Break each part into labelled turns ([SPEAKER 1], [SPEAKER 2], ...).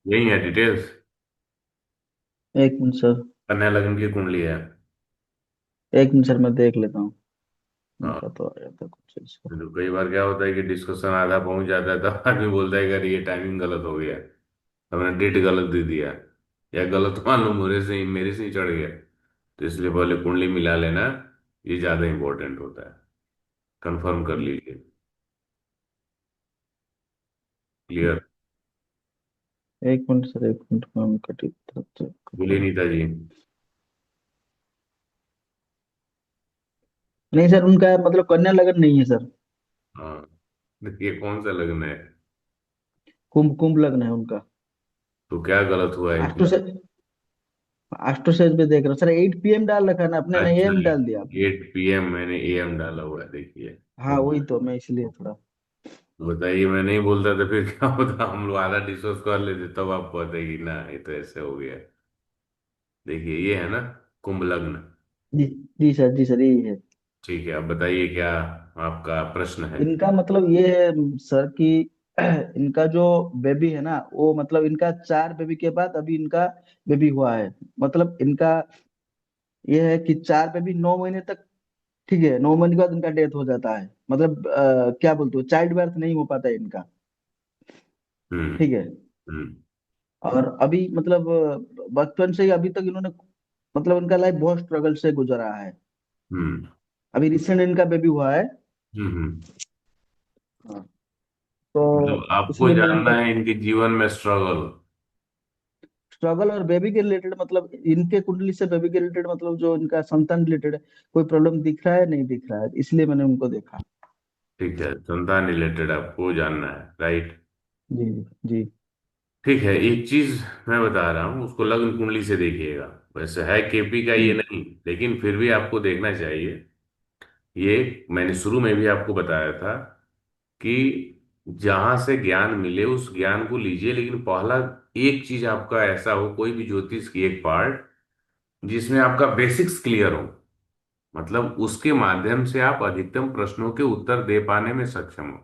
[SPEAKER 1] यही है डिटेल्स।
[SPEAKER 2] एक मिनट सर।
[SPEAKER 1] कन्या लग्न की कुंडली है।
[SPEAKER 2] एक मिनट सर, मैं देख लेता हूँ।
[SPEAKER 1] हाँ।
[SPEAKER 2] इनका तो आ जाता कुछ इसका।
[SPEAKER 1] तो कई बार क्या होता है कि डिस्कशन आधा पहुंच जाता है तब आदमी बोलता है कि अरे ये टाइमिंग गलत हो गया, हमने डेट गलत दे दिया, या गलत मालूम मेरे से ही चढ़ गया। तो इसलिए पहले कुंडली मिला लेना, ये ज्यादा इंपॉर्टेंट होता है। कंफर्म कर लीजिए। क्लियर।
[SPEAKER 2] एक मिनट सर, एक मिनट में उनका ठीक चेक करता
[SPEAKER 1] बोलिए
[SPEAKER 2] हूँ।
[SPEAKER 1] नीता जी।
[SPEAKER 2] नहीं सर, उनका मतलब कन्या लगन नहीं है सर।
[SPEAKER 1] हाँ, देखिए कौन सा लग्न है।
[SPEAKER 2] कुंभ कुंभ लग्न है उनका।
[SPEAKER 1] तो क्या गलत हुआ है
[SPEAKER 2] आस्ट्रो
[SPEAKER 1] इसमें।
[SPEAKER 2] से आस्ट्रो सेज पे देख रहा हूँ सर, 8 PM डाल रखा है ना अपने, नहीं
[SPEAKER 1] अच्छा,
[SPEAKER 2] AM डाल दिया आपने।
[SPEAKER 1] 8 PM मैंने AM डाला हुआ है, देखिए।
[SPEAKER 2] हाँ वही तो, मैं इसलिए थोड़ा।
[SPEAKER 1] बताइए, मैं नहीं बोलता तो फिर क्या होता, हम लोग आधा डिस्कस कर लेते तब आपको पता कि ना ये तो ऐसे हो गया। देखिए ये है ना, कुंभ लग्न।
[SPEAKER 2] जी। जी सर, जी सर, यही है।
[SPEAKER 1] ठीक है, अब बताइए क्या आपका प्रश्न है।
[SPEAKER 2] इनका मतलब ये है सर कि इनका जो बेबी है ना, वो मतलब इनका 4 बेबी के बाद अभी इनका बेबी हुआ है। मतलब इनका ये है कि 4 बेबी 9 महीने तक, ठीक है, 9 महीने के बाद इनका डेथ हो जाता है। मतलब क्या बोलते हो, चाइल्ड बर्थ नहीं हो पाता है इनका।
[SPEAKER 1] हम्म।
[SPEAKER 2] ठीक है।
[SPEAKER 1] हम्म।
[SPEAKER 2] और अभी मतलब बचपन से ही अभी तक इन्होंने, मतलब इनका लाइफ बहुत स्ट्रगल से गुजरा है।
[SPEAKER 1] हम्म।
[SPEAKER 2] अभी रिसेंट इनका बेबी हुआ है। हाँ।
[SPEAKER 1] मतलब
[SPEAKER 2] तो
[SPEAKER 1] आपको
[SPEAKER 2] इसलिए मैं
[SPEAKER 1] जानना
[SPEAKER 2] उनका
[SPEAKER 1] है इनके जीवन में स्ट्रगल।
[SPEAKER 2] स्ट्रगल और बेबी के रिलेटेड, मतलब इनके कुंडली से बेबी के रिलेटेड, मतलब जो इनका संतान रिलेटेड है, कोई प्रॉब्लम दिख रहा है नहीं दिख रहा है, इसलिए मैंने उनको देखा।
[SPEAKER 1] ठीक है, संतान रिलेटेड आपको जानना है, राइट।
[SPEAKER 2] जी। जी।
[SPEAKER 1] ठीक है, एक चीज मैं बता रहा हूँ, उसको लग्न कुंडली से देखिएगा। वैसे है केपी का ये
[SPEAKER 2] जी।
[SPEAKER 1] नहीं, लेकिन फिर भी आपको देखना चाहिए। ये मैंने शुरू में भी आपको बताया था कि जहां से ज्ञान मिले उस ज्ञान को लीजिए, लेकिन पहला एक चीज आपका ऐसा हो, कोई भी ज्योतिष की एक पार्ट जिसमें आपका बेसिक्स क्लियर हो, मतलब उसके माध्यम से आप अधिकतम प्रश्नों के उत्तर दे पाने में सक्षम हो।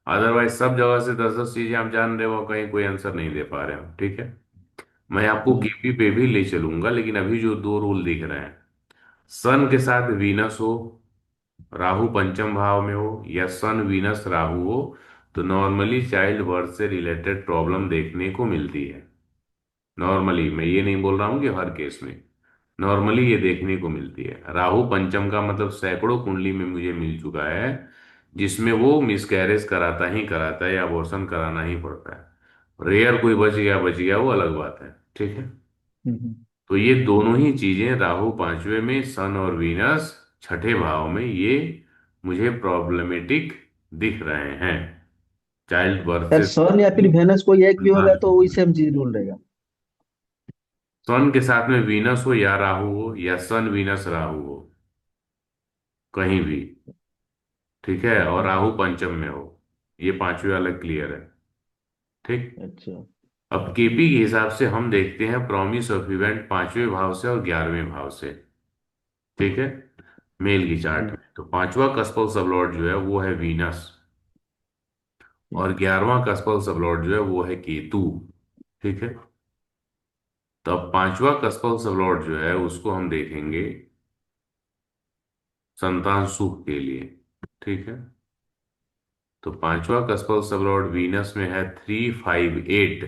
[SPEAKER 1] अदरवाइज सब जगह से 10-10 चीजें आप जान रहे हो, कहीं कोई आंसर नहीं दे पा रहे हो। ठीक है, मैं आपको
[SPEAKER 2] जी।
[SPEAKER 1] केपी पे भी ले चलूंगा, लेकिन अभी जो दो रूल दिख रहे हैं, सन के साथ वीनस हो, राहु पंचम भाव में हो, या सन वीनस राहु हो, तो नॉर्मली चाइल्ड बर्थ से रिलेटेड प्रॉब्लम देखने को मिलती है। नॉर्मली, मैं ये नहीं बोल रहा हूँ कि हर केस में, नॉर्मली ये देखने को मिलती है। राहु पंचम का मतलब सैकड़ों कुंडली में मुझे मिल चुका है जिसमें वो मिसकैरेज कराता ही कराता है या अबॉर्शन कराना ही पड़ता है। रेयर कोई बच गया वो अलग बात है। ठीक है,
[SPEAKER 2] हम्म।
[SPEAKER 1] तो ये दोनों ही चीजें, राहु पांचवे में, सन और वीनस छठे भाव में, ये मुझे प्रॉब्लमेटिक दिख रहे हैं चाइल्ड बर्थ
[SPEAKER 2] यार
[SPEAKER 1] से।
[SPEAKER 2] सन या फिर वेनस कोई एक भी
[SPEAKER 1] संतान
[SPEAKER 2] होगा तो वही
[SPEAKER 1] के
[SPEAKER 2] सेम चीज ढूंढ रहेगा।
[SPEAKER 1] सन के साथ में वीनस हो या राहु हो, या सन वीनस राहु हो, कहीं भी। ठीक है, और राहु पंचम में हो, ये पांचवे वाला क्लियर है। ठीक।
[SPEAKER 2] अच्छा।
[SPEAKER 1] अब केपी के हिसाब से हम देखते हैं प्रॉमिस ऑफ इवेंट पांचवें भाव से और 11वें भाव से। ठीक है, मेल की चार्ट
[SPEAKER 2] जी।
[SPEAKER 1] में तो पांचवा कस्पल सबलॉर्ड जो है वो है वीनस,
[SPEAKER 2] जी।
[SPEAKER 1] और 11वां कस्पल सबलॉर्ड जो है वो है केतु। ठीक है, तो अब पांचवा कस्पल सबलॉर्ड जो है उसको हम देखेंगे संतान सुख के लिए। ठीक है, तो पांचवा कस्पल सबलॉर्ड वीनस में है 358।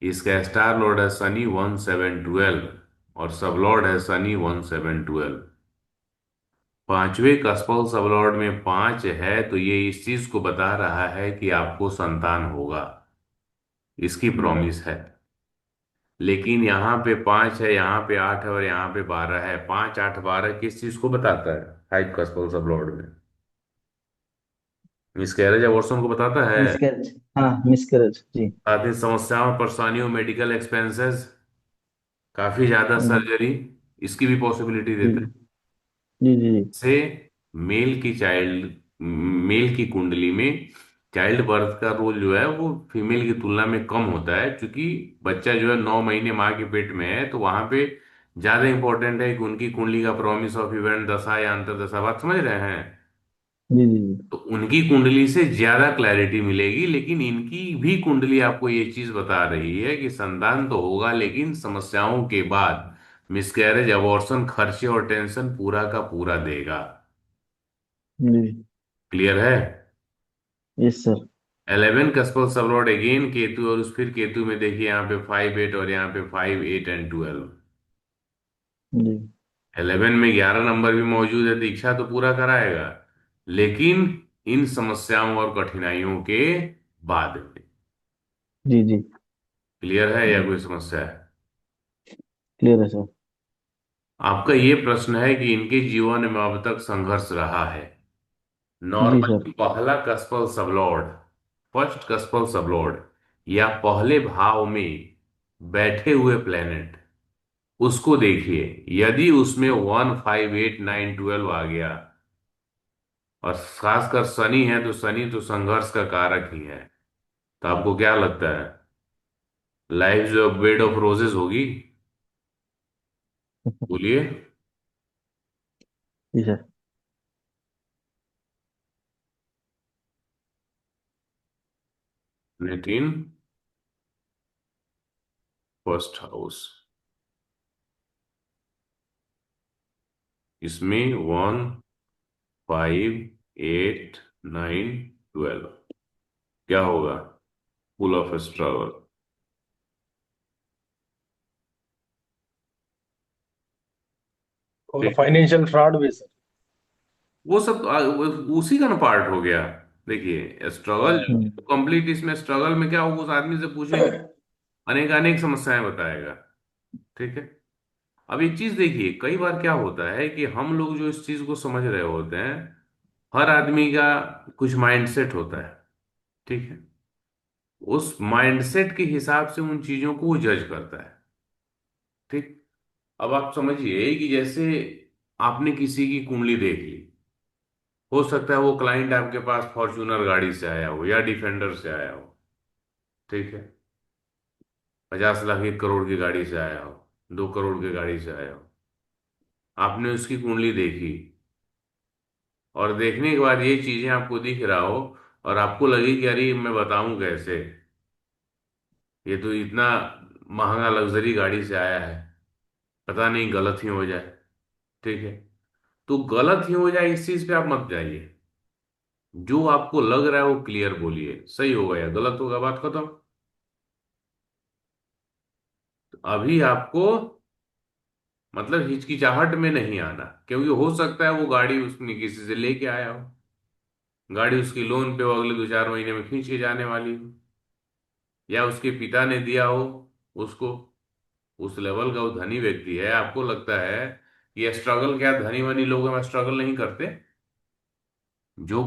[SPEAKER 1] इसका स्टार लॉर्ड है शनि 1712, और सबलॉर्ड है शनि 1712। पांचवें कस्पल सबलॉर्ड में 5 है, तो ये इस चीज को बता रहा है कि आपको संतान होगा, इसकी
[SPEAKER 2] हम्म।
[SPEAKER 1] प्रॉमिस है। लेकिन यहाँ पे 5 है, यहाँ पे 8 है, और यहाँ पे 12 है। 5, 8, 12 किस चीज को बताता है हाइट कस्पल सबलॉर्ड में? मिसकैरेज अबॉर्शन को बताता है।
[SPEAKER 2] मिसकैरेज, हाँ मिसकैरेज जी।
[SPEAKER 1] साथ ही समस्याओं, परेशानियों, मेडिकल एक्सपेंसेस, काफी ज्यादा
[SPEAKER 2] हम्म।
[SPEAKER 1] सर्जरी, इसकी भी पॉसिबिलिटी
[SPEAKER 2] जी।
[SPEAKER 1] देता है।
[SPEAKER 2] जी। जी। जी।
[SPEAKER 1] से मेल की कुंडली में चाइल्ड बर्थ का रोल जो है वो फीमेल की तुलना में कम होता है, क्योंकि बच्चा जो है 9 महीने माँ के पेट में है, तो वहां पे ज्यादा इंपॉर्टेंट है कि उनकी कुंडली का प्रॉमिस ऑफ इवेंट दशा या अंतर दशा, बात समझ रहे हैं।
[SPEAKER 2] जी जी जी।
[SPEAKER 1] तो उनकी कुंडली से ज्यादा क्लैरिटी मिलेगी, लेकिन इनकी भी कुंडली आपको ये चीज बता रही है कि संतान तो होगा, लेकिन समस्याओं के बाद मिसकैरेज, अबॉर्शन, खर्चे और टेंशन पूरा का पूरा देगा।
[SPEAKER 2] जी।
[SPEAKER 1] क्लियर है?
[SPEAKER 2] Yes sir.
[SPEAKER 1] 11 कस्पल sublord again Ketu, और उस फिर केतु में देखिए यहाँ पे 5 8, और यहाँ पे 5 8 एंड 12।
[SPEAKER 2] जी
[SPEAKER 1] 11 में 11 नंबर भी मौजूद है, दीक्षा तो पूरा कराएगा, लेकिन इन समस्याओं और कठिनाइयों के बाद में।
[SPEAKER 2] जी जी।
[SPEAKER 1] क्लियर है या कोई समस्या है?
[SPEAKER 2] क्लियर है सर।
[SPEAKER 1] आपका ये प्रश्न है कि इनके जीवन में अब तक संघर्ष रहा है।
[SPEAKER 2] जी सर।
[SPEAKER 1] नॉर्मली पहला कस्पल सबलॉर्ड, फर्स्ट कस्पल सबलॉर्ड, या पहले भाव में बैठे हुए प्लेनेट, उसको देखिए। यदि उसमें 1 5 8 9 12 आ गया, और खासकर शनि है, तो शनि तो संघर्ष का कारक ही है। तो आपको क्या लगता है, लाइफ जो बेड ऑफ रोजेस होगी? बोलिए।
[SPEAKER 2] जी सर।
[SPEAKER 1] नितिन, फर्स्ट हाउस, इसमें 1 5 8 9 12, क्या होगा? Full of struggle.
[SPEAKER 3] और
[SPEAKER 1] ठीक है,
[SPEAKER 3] फाइनेंशियल फ्रॉड भी सर।
[SPEAKER 1] वो सब उसी का ना पार्ट हो गया। देखिए स्ट्रगल जो
[SPEAKER 2] हम्म।
[SPEAKER 1] कंप्लीट, इसमें स्ट्रगल में क्या होगा, उस आदमी से पूछेंगे, अनेक अनेक समस्याएं बताएगा। ठीक है। अब एक चीज देखिए, कई बार क्या होता है कि हम लोग जो इस चीज को समझ रहे होते हैं, हर आदमी का कुछ माइंडसेट होता है। ठीक है। उस माइंडसेट के हिसाब से उन चीजों को वो जज करता है। ठीक। अब आप समझिए कि जैसे आपने किसी की कुंडली देख ली, हो सकता है वो क्लाइंट आपके पास फॉर्च्यूनर गाड़ी से आया हो या डिफेंडर से आया हो। ठीक है। 50 लाख 1 करोड़ की गाड़ी से आया हो, 2 करोड़ की गाड़ी से आया हो। आपने उसकी कुंडली देखी, और देखने के बाद ये चीजें आपको दिख रहा हो, और आपको लगे कि अरे मैं बताऊं कैसे, ये तो इतना महंगा लग्जरी गाड़ी से आया है, पता नहीं गलत ही हो जाए। ठीक है। तो गलत ही हो जाए इस चीज पे आप मत जाइए। जो आपको लग रहा है वो क्लियर बोलिए, सही होगा या गलत होगा, बात खत्म। तो अभी आपको मतलब हिचकिचाहट में नहीं आना, क्योंकि हो सकता है वो गाड़ी उसने किसी से लेके आया हो, गाड़ी उसकी लोन पे वो अगले 2 4 महीने में खींच के जाने वाली हो, या उसके पिता ने दिया हो उसको। उस लेवल का वो धनी व्यक्ति है, आपको लगता है कि स्ट्रगल, क्या धनी वनी लोग हम स्ट्रगल नहीं करते? जो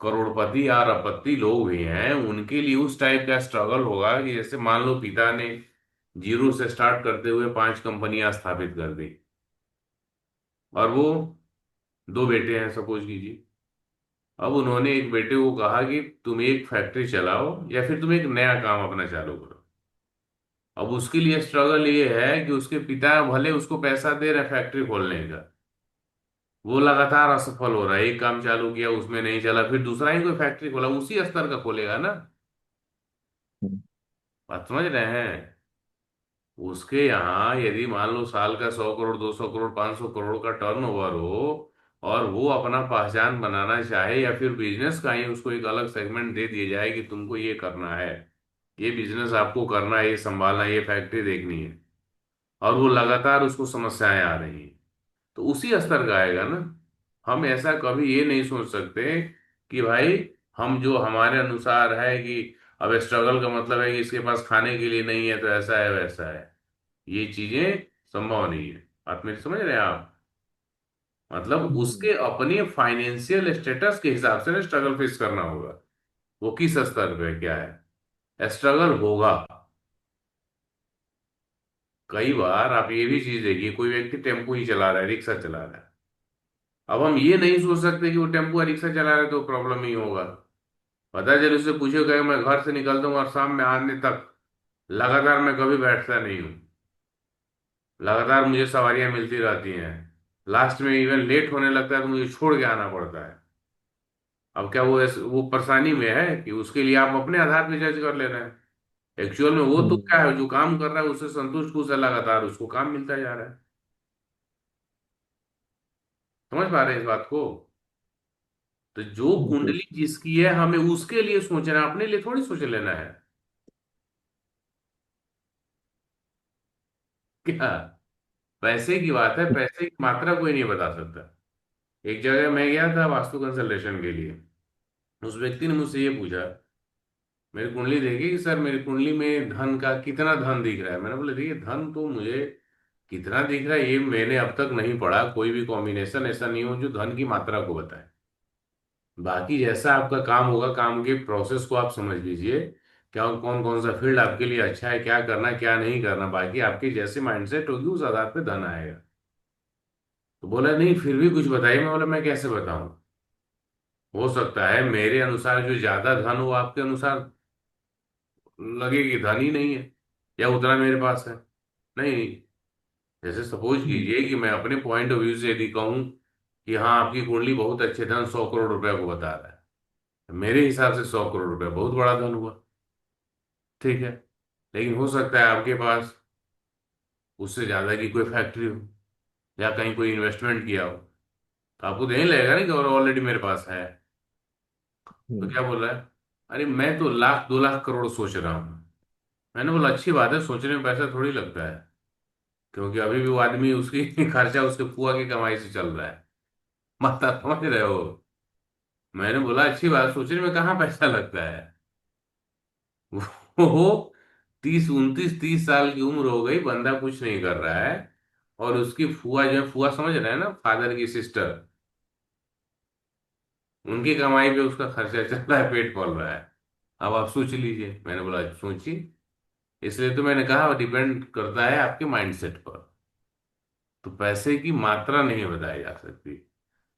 [SPEAKER 1] करोड़पति या अरबपति लोग भी हैं, उनके लिए उस टाइप का स्ट्रगल होगा कि जैसे मान लो पिता ने जीरो से स्टार्ट करते हुए 5 कंपनियां स्थापित कर दी, और वो 2 बेटे हैं सपोज कीजिए। अब उन्होंने एक बेटे को कहा कि तुम एक फैक्ट्री चलाओ, या फिर तुम एक नया काम अपना चालू करो। अब उसके लिए स्ट्रगल ये है कि उसके पिता भले उसको पैसा दे रहे फैक्ट्री खोलने का, वो लगातार असफल हो रहा है। एक काम चालू किया, उसमें नहीं चला, फिर दूसरा ही कोई फैक्ट्री खोला, उसी स्तर का खोलेगा ना।
[SPEAKER 2] हम्म।
[SPEAKER 1] बात समझ रहे हैं? उसके यहाँ यदि मान लो साल का 100 करोड़, 200 करोड़, 500 करोड़ का टर्नओवर हो, और वो अपना पहचान बनाना चाहे, या फिर बिजनेस का ही उसको एक अलग सेगमेंट दे दिया जाए कि तुमको ये करना है, ये बिजनेस आपको करना है, ये संभालना है, ये फैक्ट्री देखनी है, और वो लगातार उसको समस्याएं आ रही हैं, तो उसी स्तर का आएगा ना। हम ऐसा कभी ये नहीं सोच सकते कि भाई हम जो हमारे अनुसार है कि अब स्ट्रगल का मतलब है कि इसके पास खाने के लिए नहीं है तो ऐसा है वैसा है। ये चीजें संभव नहीं है। बात मेरी समझ रहे हैं आप? मतलब
[SPEAKER 2] हम्म।
[SPEAKER 1] उसके अपने फाइनेंशियल स्टेटस के हिसाब से ना स्ट्रगल फेस करना होगा, वो किस स्तर पे क्या है, स्ट्रगल होगा। कई बार आप ये भी चीज देखिए, कोई व्यक्ति टेम्पो ही चला रहा है, रिक्शा चला रहा है। अब हम ये नहीं सोच सकते कि वो टेम्पो या रिक्शा चला रहा है तो प्रॉब्लम ही होगा। पता चले उससे पूछे कहे मैं घर से निकलता हूँ और शाम में आने तक लगातार मैं कभी बैठता नहीं हूँ, लगातार मुझे सवारियां मिलती रहती हैं, लास्ट में इवन लेट होने लगता है तो मुझे छोड़ के आना पड़ता है। अब क्या वो परेशानी में है कि उसके लिए आप अपने आधार पे जज कर ले रहे हैं। एक्चुअल में वो तो
[SPEAKER 2] हम्म।
[SPEAKER 1] क्या है, जो काम कर रहा है उससे संतुष्ट खुश है, लगातार उसको काम मिलता जा रहा है। समझ पा रहे हैं इस बात को? तो जो
[SPEAKER 2] बिल्कुल।
[SPEAKER 1] कुंडली जिसकी है हमें उसके लिए सोचना है, अपने लिए थोड़ी सोच लेना है। क्या? पैसे की बात है, पैसे की मात्रा कोई नहीं बता सकता। एक जगह मैं गया था वास्तु कंसल्टेशन के लिए। उस व्यक्ति ने मुझसे ये पूछा, मेरी कुंडली देखी कि सर मेरी कुंडली में धन का कितना धन दिख रहा है। मैंने बोला देखिए धन तो मुझे कितना दिख रहा है ये मैंने अब तक नहीं पढ़ा, कोई भी कॉम्बिनेशन ऐसा नहीं हो जो धन की मात्रा को बताए। बाकी जैसा आपका काम होगा, काम के प्रोसेस को आप समझ लीजिए, क्या कौन कौन सा फील्ड आपके लिए अच्छा है, क्या करना क्या नहीं करना, बाकी आपकी जैसे माइंडसेट होगी उस आधार पे धन आएगा। तो बोला नहीं फिर भी कुछ बताइए। मैं बोला मैं कैसे बताऊं, हो सकता है मेरे अनुसार जो ज्यादा धन हो आपके अनुसार लगे कि धन ही नहीं है, या उतना मेरे पास है नहीं। जैसे सपोज
[SPEAKER 2] हम्म।
[SPEAKER 1] कीजिए कि मैं अपने पॉइंट ऑफ व्यू से यदि कहूं कि हाँ आपकी कुंडली बहुत अच्छे धन 100 करोड़ रुपए को बता रहा है, तो मेरे हिसाब से 100 करोड़ रुपए बहुत बड़ा धन हुआ। ठीक है। लेकिन हो सकता है आपके पास उससे ज्यादा की कोई फैक्ट्री हो, या कहीं कोई इन्वेस्टमेंट किया हो, तो आपको देने लगेगा ना कि और ऑलरेडी मेरे पास है। तो
[SPEAKER 2] हम्म।
[SPEAKER 1] क्या बोल रहा है, अरे मैं तो लाख 2 लाख करोड़ सोच रहा हूँ। मैंने बोला अच्छी बात है, सोचने में पैसा थोड़ी लगता है, क्योंकि अभी भी वो आदमी उसकी खर्चा उसके फुआ की कमाई से चल रहा है। मतलब समझ रहे हो? मैंने बोला अच्छी बात, सोचने में कहाँ पैसा लगता है। वो 30 29 30 साल की उम्र हो गई, बंदा कुछ नहीं कर रहा है, और उसकी फुआ जो है, फुआ समझ रहे हैं ना, फादर की सिस्टर, उनकी कमाई पे उसका खर्चा चल रहा है, पेट पल रहा है। अब आप सोच लीजिए। मैंने बोला सोचिए। इसलिए तो मैंने कहा डिपेंड करता है आपके माइंडसेट पर। तो पैसे की मात्रा नहीं बताई जा सकती।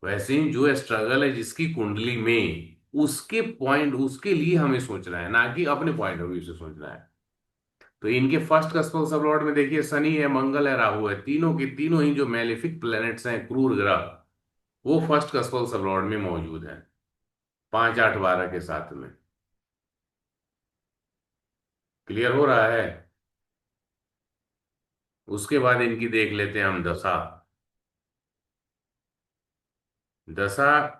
[SPEAKER 1] वैसे ही जो स्ट्रगल है जिसकी कुंडली में, उसके पॉइंट उसके लिए हमें सोचना है, ना कि अपने पॉइंट ऑफ व्यू से सोचना है। तो इनके फर्स्ट कस्पल सब लॉर्ड में देखिए, शनि है, मंगल है, राहु है, तीनों के तीनों ही जो मेलेफिक प्लैनेट्स हैं, क्रूर ग्रह, वो फर्स्ट कस्पल सब लॉर्ड में मौजूद है, 5 8 12 के साथ में। क्लियर हो रहा है? उसके बाद इनकी देख लेते हैं हम दशा। दशा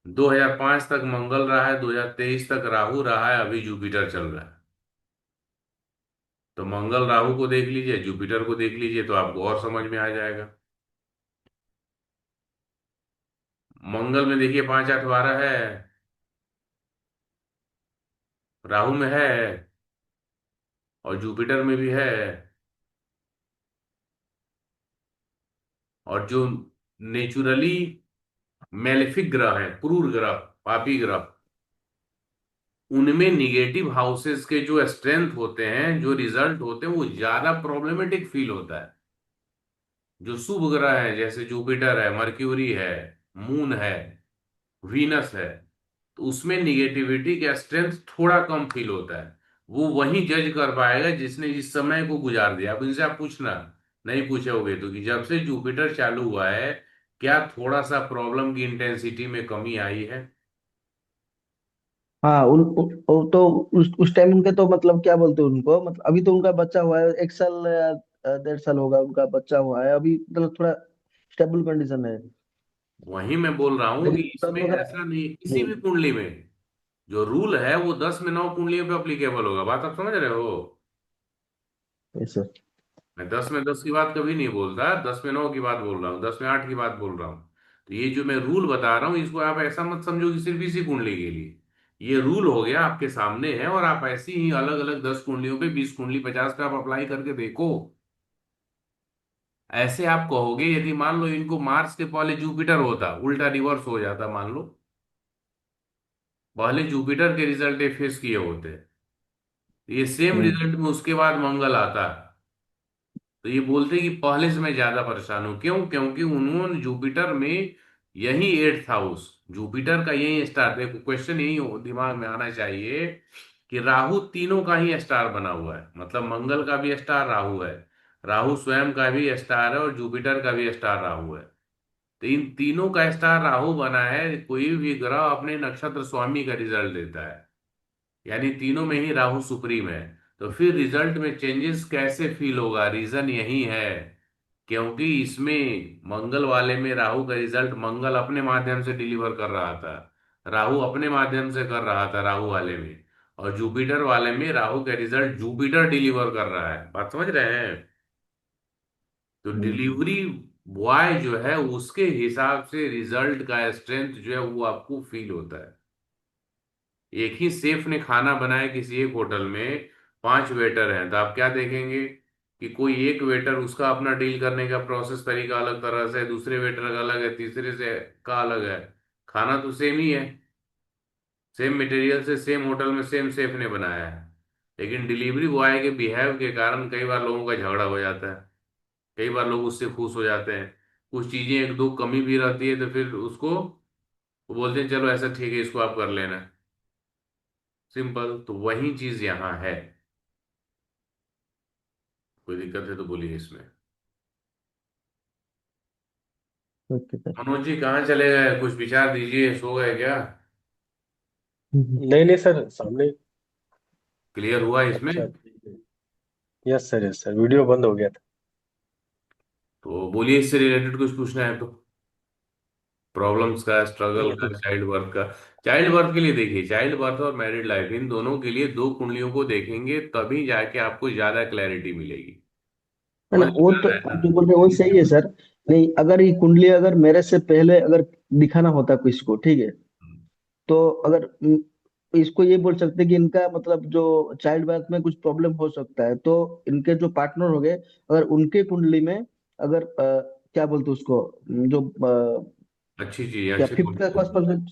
[SPEAKER 1] 2005 तक मंगल रहा है, 2023 तक राहु रहा है, अभी जुपिटर चल रहा है। तो मंगल राहु को देख लीजिए, जुपिटर को देख लीजिए, तो आपको और समझ में आ जाएगा। मंगल में देखिए 5 8 12 है, राहु में है, और जुपिटर में भी है। और जो नेचुरली मेलेफिक ग्रह है, क्रूर ग्रह, पापी ग्रह, उनमें निगेटिव हाउसेस के जो स्ट्रेंथ होते हैं, जो रिजल्ट होते हैं, वो ज्यादा प्रॉब्लमेटिक फील होता है। जो शुभ ग्रह है जैसे जुपिटर है, मर्क्यूरी है, मून है, वीनस है, तो उसमें निगेटिविटी का स्ट्रेंथ थोड़ा कम फील होता है। वो वही जज कर पाएगा जिसने इस समय को गुजार दिया। अब इनसे आप पूछना, नहीं पूछे होगे तो, कि जब से जुपिटर चालू हुआ है क्या थोड़ा सा प्रॉब्लम की इंटेंसिटी में कमी आई है?
[SPEAKER 2] हाँ तो उस टाइम उनके तो मतलब क्या बोलते हैं उनको, मतलब अभी तो उनका बच्चा हुआ है, 1 साल या 1.5 साल होगा उनका बच्चा हुआ है अभी, मतलब थोड़ा स्टेबल कंडीशन है।
[SPEAKER 1] वही मैं बोल रहा हूं कि
[SPEAKER 2] लेकिन
[SPEAKER 1] इसमें
[SPEAKER 2] तब अगर
[SPEAKER 1] ऐसा नहीं, किसी भी
[SPEAKER 2] हम्म,
[SPEAKER 1] कुंडली में जो रूल है वो 10 में 9 कुंडलियों पे अप्लीकेबल होगा। बात आप समझ रहे हो?
[SPEAKER 2] ऐसे।
[SPEAKER 1] मैं 10 में 10 की बात कभी नहीं बोलता, 10 में 9 की बात बोल रहा हूँ, 10 में 8 की बात बोल रहा हूँ। तो ये जो मैं रूल बता रहा हूँ इसको आप ऐसा मत समझो कि सिर्फ इसी कुंडली के लिए। ये रूल हो गया, आपके सामने है, और आप ऐसी ही अलग अलग 10 कुंडलियों पे, 20 कुंडली, 50 पे आप अप्लाई करके देखो। ऐसे आप कहोगे यदि मान लो इनको मार्स के पहले जुपिटर होता, उल्टा रिवर्स हो जाता मान लो, पहले जुपिटर के रिजल्ट ये फेस किए होते, ये सेम
[SPEAKER 2] हम्म।
[SPEAKER 1] रिजल्ट में उसके बाद मंगल आता, तो ये बोलते कि पहले से मैं ज्यादा परेशान हूं। क्यों? क्योंकि उन्होंने जुपिटर में, यही 8th हाउस, जुपिटर का यही स्टार, देखो क्वेश्चन यही दिमाग में आना चाहिए कि राहु तीनों का ही स्टार बना हुआ है, मतलब मंगल का भी स्टार राहु है, राहु स्वयं का भी स्टार है, और जुपिटर का भी स्टार राहु है। तो इन तीनों का स्टार राहु बना है, कोई भी ग्रह अपने नक्षत्र स्वामी का रिजल्ट देता है, यानी तीनों में ही राहु सुप्रीम है। तो फिर रिजल्ट में चेंजेस कैसे फील होगा, रीजन यही है, क्योंकि इसमें मंगल वाले में राहु का रिजल्ट मंगल अपने माध्यम से डिलीवर कर रहा था, राहु अपने माध्यम से कर रहा था राहु वाले में, और जुपिटर वाले में राहु का रिजल्ट जुपिटर डिलीवर कर रहा है। बात समझ रहे हैं? तो
[SPEAKER 2] हम्म।
[SPEAKER 1] डिलीवरी बॉय जो है उसके हिसाब से रिजल्ट का स्ट्रेंथ जो है वो आपको फील होता है। एक ही शेफ ने खाना बनाया किसी एक होटल में, 5 वेटर हैं, तो आप क्या देखेंगे कि कोई एक वेटर उसका अपना डील करने का प्रोसेस तरीका अलग तरह से है, दूसरे वेटर का अलग है, तीसरे से का अलग है। खाना तो सेम ही है, सेम मटेरियल से सेम होटल में सेम शेफ ने बनाया है, लेकिन डिलीवरी बॉय के बिहेव के कारण कई बार लोगों का झगड़ा हो जाता है, कई बार लोग उससे खुश हो जाते हैं। कुछ चीजें एक दो कमी भी रहती है तो फिर उसको वो बोलते हैं चलो ऐसा ठीक है इसको आप कर लेना, सिंपल। तो वही चीज यहाँ है। कोई दिक्कत है तो बोलिए इसमें।
[SPEAKER 2] Okay sir.
[SPEAKER 1] मनोज जी कहाँ चले गए, कुछ विचार दीजिए, सो गए क्या?
[SPEAKER 3] नहीं नहीं सर, सामने।
[SPEAKER 1] क्लियर हुआ इसमें?
[SPEAKER 3] अच्छा ठीक है। Yes sir, yes sir, video बंद हो गया था।
[SPEAKER 1] तो बोलिए, इससे रिलेटेड कुछ पूछना है तो, प्रॉब्लम्स का, स्ट्रगल
[SPEAKER 3] नहीं
[SPEAKER 1] का,
[SPEAKER 3] अभी।
[SPEAKER 1] चाइल्ड बर्थ का। चाइल्ड बर्थ के लिए देखिए, चाइल्ड बर्थ और मैरिड लाइफ इन दोनों के लिए दो कुंडलियों को देखेंगे तभी जाके आपको ज्यादा क्लैरिटी मिलेगी।
[SPEAKER 2] है ना,
[SPEAKER 1] समझ
[SPEAKER 2] वो
[SPEAKER 1] में आ
[SPEAKER 2] तो
[SPEAKER 1] रहा है
[SPEAKER 2] आप
[SPEAKER 1] ना?
[SPEAKER 2] जो बोल रहे हैं वही सही है सर। नहीं, अगर ये कुंडली अगर मेरे से पहले अगर दिखाना होता किसी को, ठीक है, तो अगर इसको ये बोल सकते हैं कि इनका मतलब जो चाइल्ड बर्थ में कुछ प्रॉब्लम हो सकता है, तो इनके जो पार्टनर हो गए, अगर उनके कुंडली में अगर क्या बोलते हैं उसको, जो
[SPEAKER 1] अच्छी चीज है,
[SPEAKER 2] क्या
[SPEAKER 1] अच्छी
[SPEAKER 2] फिफ्थ का
[SPEAKER 1] कुंडली है।
[SPEAKER 2] परसेंट,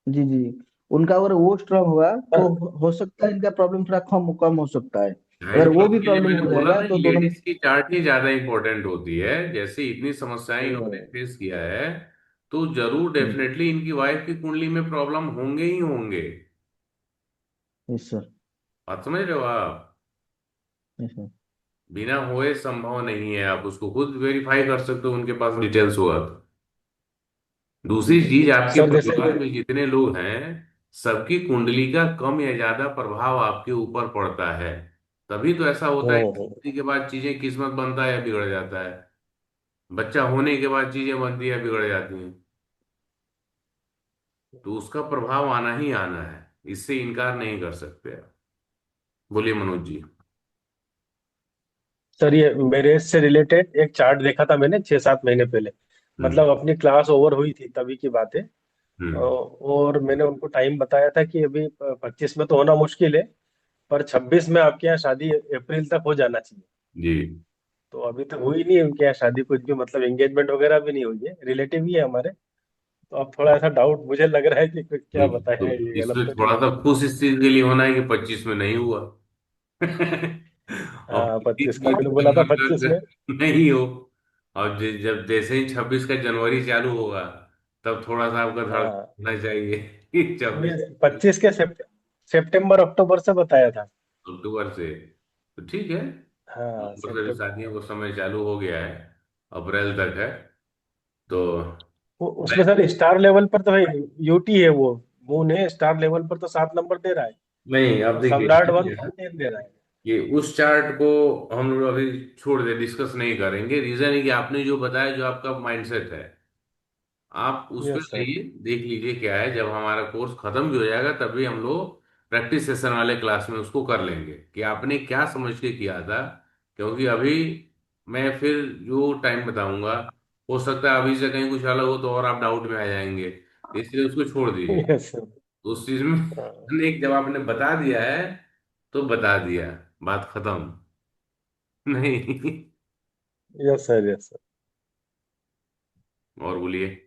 [SPEAKER 2] जी जी, उनका अगर वो स्ट्रांग होगा तो
[SPEAKER 3] सर
[SPEAKER 2] हो सकता है इनका प्रॉब्लम थोड़ा कम कम हो सकता है। अगर
[SPEAKER 1] चाइल्ड
[SPEAKER 2] वो
[SPEAKER 1] बर्थ
[SPEAKER 2] भी
[SPEAKER 1] के लिए
[SPEAKER 2] प्रॉब्लम
[SPEAKER 1] मैंने
[SPEAKER 2] हो
[SPEAKER 1] बोला
[SPEAKER 2] जाएगा
[SPEAKER 1] ना,
[SPEAKER 2] तो दोनों में।
[SPEAKER 1] लेडीज की चार्ट ही ज्यादा इंपॉर्टेंट होती है, जैसे इतनी समस्याएं इन्होंने
[SPEAKER 3] हम्म,
[SPEAKER 1] फेस किया है, तो जरूर डेफिनेटली इनकी वाइफ की कुंडली में प्रॉब्लम होंगे ही होंगे।
[SPEAKER 2] Yes sir.
[SPEAKER 1] बात समझ रहे हो आप?
[SPEAKER 2] Yes sir.
[SPEAKER 1] बिना हुए संभव नहीं है, आप उसको खुद वेरीफाई कर सकते हो, उनके पास डिटेल्स होगा तो। दूसरी चीज, आपके
[SPEAKER 3] सर जैसे
[SPEAKER 1] परिवार में जितने लोग हैं सबकी कुंडली का कम या ज्यादा प्रभाव आपके ऊपर पड़ता है, तभी तो ऐसा होता है कि
[SPEAKER 3] हम्म,
[SPEAKER 1] शादी के बाद चीजें किस्मत बनता है या बिगड़ जाता है, बच्चा होने के बाद चीजें बनती है या बिगड़ जाती हैं। तो उसका प्रभाव आना ही आना है, इससे इनकार नहीं कर सकते आप। बोलिए मनोज जी।
[SPEAKER 3] सर ये मेरे से रिलेटेड एक चार्ट देखा था मैंने 6-7 महीने पहले।
[SPEAKER 1] हम्म।
[SPEAKER 3] मतलब अपनी क्लास ओवर हुई थी तभी की बात है।
[SPEAKER 1] हम्म।
[SPEAKER 3] और मैंने उनको टाइम बताया था कि अभी 25 में तो होना मुश्किल है, पर 26 में आपके यहाँ शादी अप्रैल तक हो जाना चाहिए।
[SPEAKER 1] जी।
[SPEAKER 3] तो अभी तक हुई नहीं है उनके यहाँ शादी, कुछ भी मतलब एंगेजमेंट वगैरह भी नहीं हुई है, रिलेटिव ही है हमारे। तो अब थोड़ा ऐसा डाउट मुझे लग रहा है कि क्या
[SPEAKER 1] नहीं, तो
[SPEAKER 3] बताया है, ये गलत
[SPEAKER 1] इसमें
[SPEAKER 3] तो नहीं
[SPEAKER 1] थोड़ा
[SPEAKER 3] है।
[SPEAKER 1] सा खुश इस चीज के लिए होना है कि 25 में नहीं हुआ। और
[SPEAKER 3] हाँ
[SPEAKER 1] 25
[SPEAKER 3] 25
[SPEAKER 1] में
[SPEAKER 3] का मैंने बोला था,
[SPEAKER 1] जनवरी
[SPEAKER 3] 25 में।
[SPEAKER 1] तक नहीं हो, और जब जैसे ही 26 का जनवरी चालू होगा तब थोड़ा सा आपका धड़कन
[SPEAKER 3] हाँ
[SPEAKER 1] होना चाहिए कि
[SPEAKER 3] ये
[SPEAKER 1] 26
[SPEAKER 3] 25 के सितंबर अक्टूबर से बताया था।
[SPEAKER 1] अक्टूबर से। तो ठीक है,
[SPEAKER 3] हाँ
[SPEAKER 1] नवंबर से भी
[SPEAKER 3] सितंबर।
[SPEAKER 1] शादियों का समय चालू हो गया है, अप्रैल तक है तो।
[SPEAKER 3] वो उसमें सर स्टार लेवल पर तो है, यूटी है वो, मून है, स्टार लेवल पर तो 7 नंबर दे रहा है।
[SPEAKER 1] नहीं, अब
[SPEAKER 3] और सम्राट वन
[SPEAKER 1] देखिए
[SPEAKER 3] 14 दे रहा है।
[SPEAKER 1] कि उस चार्ट को हम लोग अभी छोड़ दे, डिस्कस नहीं करेंगे। रीजन है कि आपने जो बताया, जो आपका माइंडसेट है, आप उस पर
[SPEAKER 3] यस सर।
[SPEAKER 1] रहिए, देख लीजिए क्या है। जब हमारा कोर्स खत्म भी हो जाएगा तभी हम लोग प्रैक्टिस सेशन वाले क्लास में उसको कर लेंगे कि आपने क्या समझ के किया था। क्योंकि अभी मैं फिर जो टाइम बताऊंगा, हो सकता है अभी से कहीं कुछ अलग हो तो और आप डाउट में आ जाएंगे, तो इसलिए उसको छोड़ दीजिए।
[SPEAKER 3] Yes sir.
[SPEAKER 1] तो उस चीज में
[SPEAKER 3] हाँ,
[SPEAKER 1] एक जब आपने बता दिया है तो बता दिया, बात खत्म। नहीं।
[SPEAKER 3] Yes sir, yes sir.
[SPEAKER 1] और बोलिए।